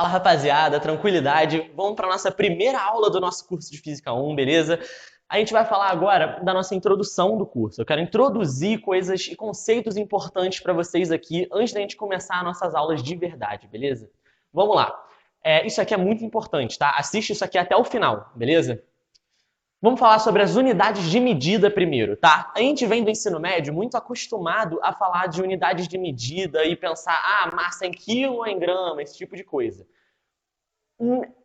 Fala, rapaziada, tranquilidade. Vamos para a nossa primeira aula do nosso curso de Física 1, beleza? A gente vai falar agora da nossa introdução do curso. Eu quero introduzir coisas e conceitos importantes para vocês aqui antes da gente começar as nossas aulas de verdade, beleza? Vamos lá. Isso aqui é muito importante, tá? Assiste isso aqui até o final, beleza? Vamos falar sobre as unidades de medida primeiro, tá? A gente vem do ensino médio muito acostumado a falar de unidades de medida e pensar, massa em quilo ou em grama, esse tipo de coisa.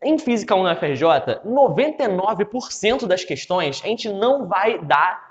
Em Física 1 na FRJ, 99% das questões a gente não vai dar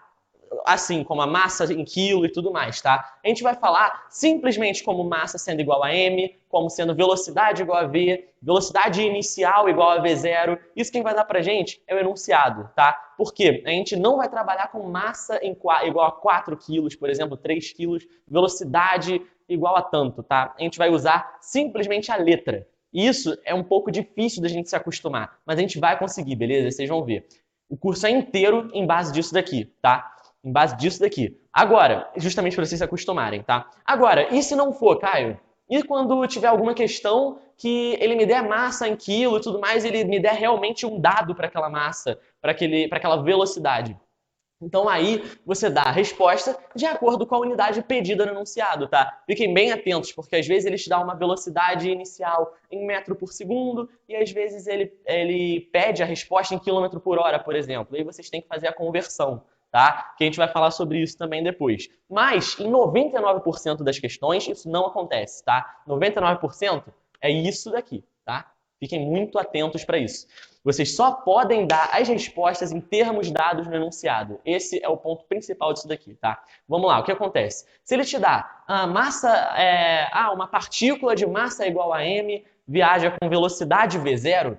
assim, como a massa em quilo e tudo mais, tá? A gente vai falar simplesmente como massa sendo igual a m, como sendo velocidade igual a v, velocidade inicial igual a v0. Isso quem vai dar pra gente é o enunciado, tá? Por quê? A gente não vai trabalhar com massa igual a 4 quilos, por exemplo, 3 quilos, velocidade igual a tanto, tá? A gente vai usar simplesmente a letra. Isso é um pouco difícil da gente se acostumar, mas a gente vai conseguir, beleza? Vocês vão ver. O curso é inteiro em base disso daqui, tá? Em base disso daqui. Agora, justamente para vocês se acostumarem, tá? Agora, e se não for, Caio? E quando tiver alguma questão que ele me der massa em quilo e tudo mais, ele me der realmente um dado para aquela massa, para aquela velocidade? Então aí você dá a resposta de acordo com a unidade pedida no enunciado, tá? Fiquem bem atentos, porque às vezes ele te dá uma velocidade inicial em metro por segundo e às vezes ele pede a resposta em quilômetro por hora, por exemplo. E aí vocês têm que fazer a conversão, tá? Que a gente vai falar sobre isso também depois. Mas em 99% das questões isso não acontece, tá? 99% é isso daqui, tá? Fiquem muito atentos para isso. Vocês só podem dar as respostas em termos dados no enunciado. Esse é o ponto principal disso daqui, tá? Vamos lá, o que acontece? Se ele te dá uma partícula de massa igual a m viaja com velocidade v0,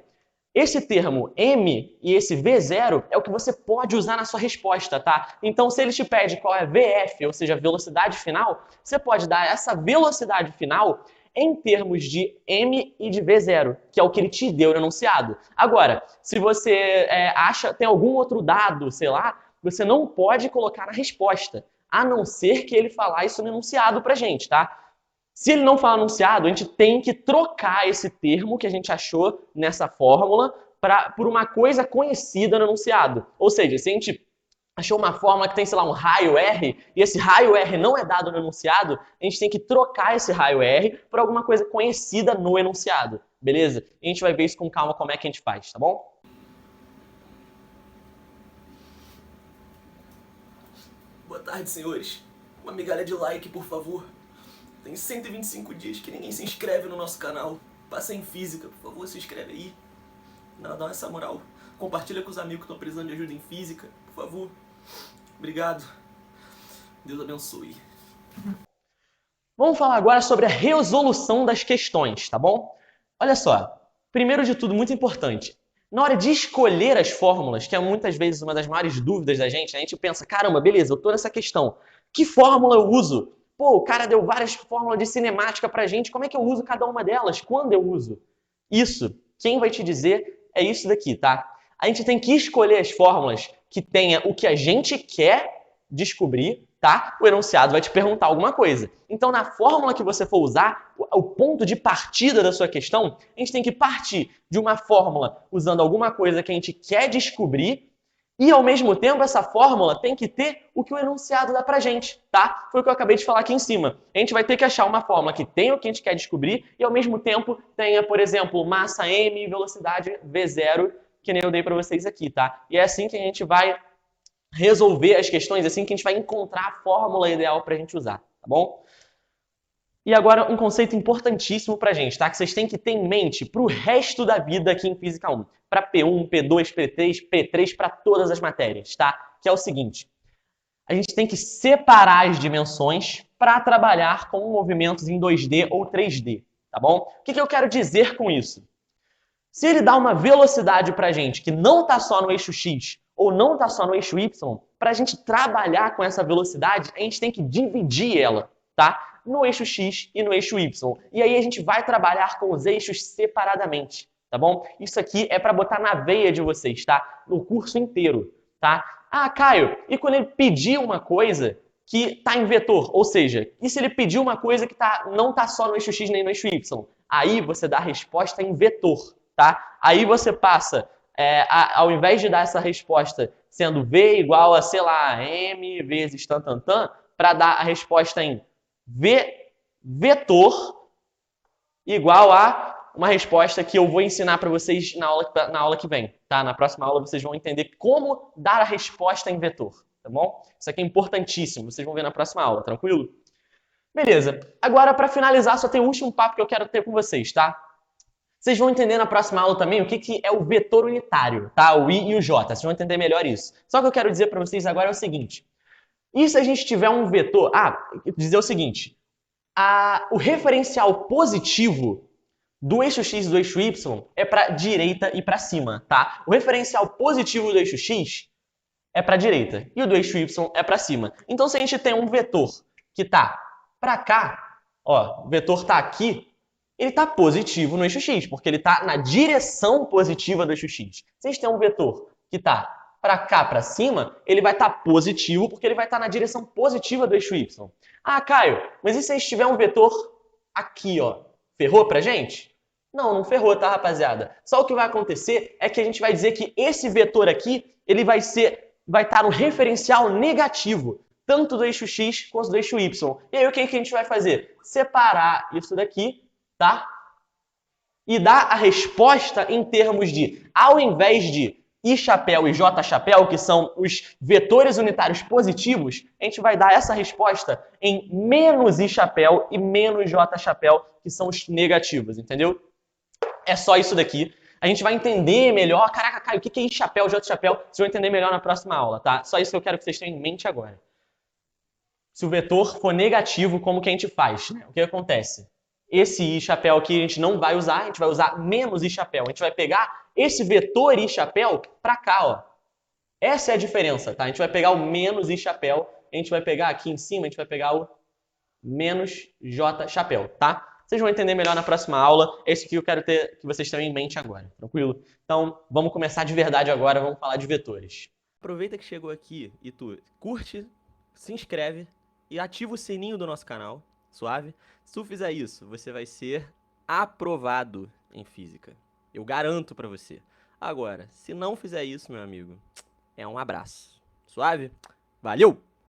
esse termo m e esse v0 é o que você pode usar na sua resposta, tá? Então, se ele te pede qual é VF, ou seja, velocidade final, você pode dar essa velocidade final em termos de m e de v0, que é o que ele te deu no enunciado. Agora, se você tem algum outro dado, sei lá, você não pode colocar na resposta, a não ser que ele falar isso no enunciado pra gente, tá? Se ele não falar enunciado, a gente tem que trocar esse termo que a gente achou nessa fórmula por uma coisa conhecida no enunciado. Ou seja, se a gente achou uma fórmula que tem, sei lá, um raio R, e esse raio R não é dado no enunciado, a gente tem que trocar esse raio R por alguma coisa conhecida no enunciado, beleza? E a gente vai ver isso com calma como é que a gente faz, tá bom? Boa tarde, senhores. Uma migalha de like, por favor. Tem 125 dias que ninguém se inscreve no nosso canal. Passa em física, por favor, se inscreve aí. Dá essa moral. Compartilha com os amigos que estão precisando de ajuda em física, por favor. Obrigado. Deus abençoe. Vamos falar agora sobre a resolução das questões, tá bom? Olha só, primeiro de tudo, muito importante, na hora de escolher as fórmulas, que é muitas vezes uma das maiores dúvidas da gente, a gente pensa, caramba, beleza, eu tô nessa questão, que fórmula eu uso? Pô, o cara deu várias fórmulas de cinemática pra gente, como é que eu uso cada uma delas? Quando eu uso? Isso, quem vai te dizer é isso daqui, tá? A gente tem que escolher as fórmulas que tenha o que a gente quer descobrir, tá? O enunciado vai te perguntar alguma coisa. Então, na fórmula que você for usar, o ponto de partida da sua questão, a gente tem que partir de uma fórmula usando alguma coisa que a gente quer descobrir e, ao mesmo tempo, essa fórmula tem que ter o que o enunciado dá pra gente, tá? Foi o que eu acabei de falar aqui em cima. A gente vai ter que achar uma fórmula que tenha o que a gente quer descobrir e, ao mesmo tempo, tenha, por exemplo, massa m e velocidade v0, que nem eu dei pra vocês aqui, tá? E é assim que a gente vai resolver as questões, assim que a gente vai encontrar a fórmula ideal pra gente usar, tá bom? E agora um conceito importantíssimo pra gente, tá? Que vocês têm que ter em mente pro resto da vida aqui em Física 1. Para P1, P2, P3, P3, para todas as matérias, tá? Que é o seguinte, a gente tem que separar as dimensões para trabalhar com movimentos em 2D ou 3D, tá bom? O que eu quero dizer com isso? Se ele dá uma velocidade pra gente que não está só no eixo X ou não está só no eixo Y, para a gente trabalhar com essa velocidade, a gente tem que dividir ela, tá? No eixo X e no eixo Y. E aí a gente vai trabalhar com os eixos separadamente, tá bom? Isso aqui é para botar na veia de vocês, tá? No curso inteiro, tá? Ah, Caio, e quando ele pedir uma coisa que está em vetor, ou seja, e se ele pedir uma coisa que não está só no eixo X nem no eixo Y? Aí você dá a resposta em vetor, tá? Aí você passa, ao invés de dar essa resposta sendo V igual a, sei lá, M vezes tan, para dar a resposta em vetor igual a uma resposta que eu vou ensinar para vocês na aula que vem, tá? Na próxima aula vocês vão entender como dar a resposta em vetor, tá bom? Isso aqui é importantíssimo, vocês vão ver na próxima aula, tranquilo? Beleza. Agora, para finalizar, só tem o último papo que eu quero ter com vocês, tá? Vocês vão entender na próxima aula também o que é o vetor unitário, tá? O I e o J. Vocês vão entender melhor isso. Só que eu quero dizer para vocês agora é o seguinte. E se a gente tiver um vetor... dizer o seguinte. O referencial positivo do eixo X e do eixo Y é para direita e para cima, tá? O referencial positivo do eixo X é para direita e o do eixo Y é para cima. Então, se a gente tem um vetor que está para cá, ó, o vetor está aqui, ele está positivo no eixo X, porque ele está na direção positiva do eixo X. Se a gente tem um vetor que está para cá, para cima, ele vai estar positivo, porque ele vai estar na direção positiva do eixo Y. Ah, Caio, mas e se a gente tiver um vetor aqui, ó? Ferrou pra gente? Não, não ferrou, tá, rapaziada? Só o que vai acontecer é que a gente vai dizer que esse vetor aqui, ele vai estar no referencial negativo, tanto do eixo X quanto do eixo Y. E aí o que a gente vai fazer? Separar isso daqui, tá? E dar a resposta em termos de, ao invés de I chapéu e J chapéu, que são os vetores unitários positivos, a gente vai dar essa resposta em menos I chapéu e menos J chapéu, que são os negativos, entendeu? É só isso daqui. A gente vai entender melhor. Caraca, Caio, o que é I chapéu, J chapéu? Vocês vão entender melhor na próxima aula, tá? Só isso que eu quero que vocês tenham em mente agora. Se o vetor for negativo, como que a gente faz? O que acontece? Esse I chapéu aqui a gente não vai usar, a gente vai usar menos I chapéu. A gente vai pegar esse vetor I chapéu para cá, ó. Essa é a diferença, tá? A gente vai pegar o menos I chapéu, a gente vai pegar aqui em cima, a gente vai pegar o menos J chapéu, tá? Vocês vão entender melhor na próxima aula. Esse aqui eu quero ter que vocês tenham em mente agora, tranquilo? Então, vamos começar de verdade agora, vamos falar de vetores. Aproveita que chegou aqui e tu curte, se inscreve e ativa o sininho do nosso canal, suave? Se tu fizer isso, você vai ser aprovado em física. Eu garanto pra você. Agora, se não fizer isso, meu amigo, é um abraço. Suave? Valeu!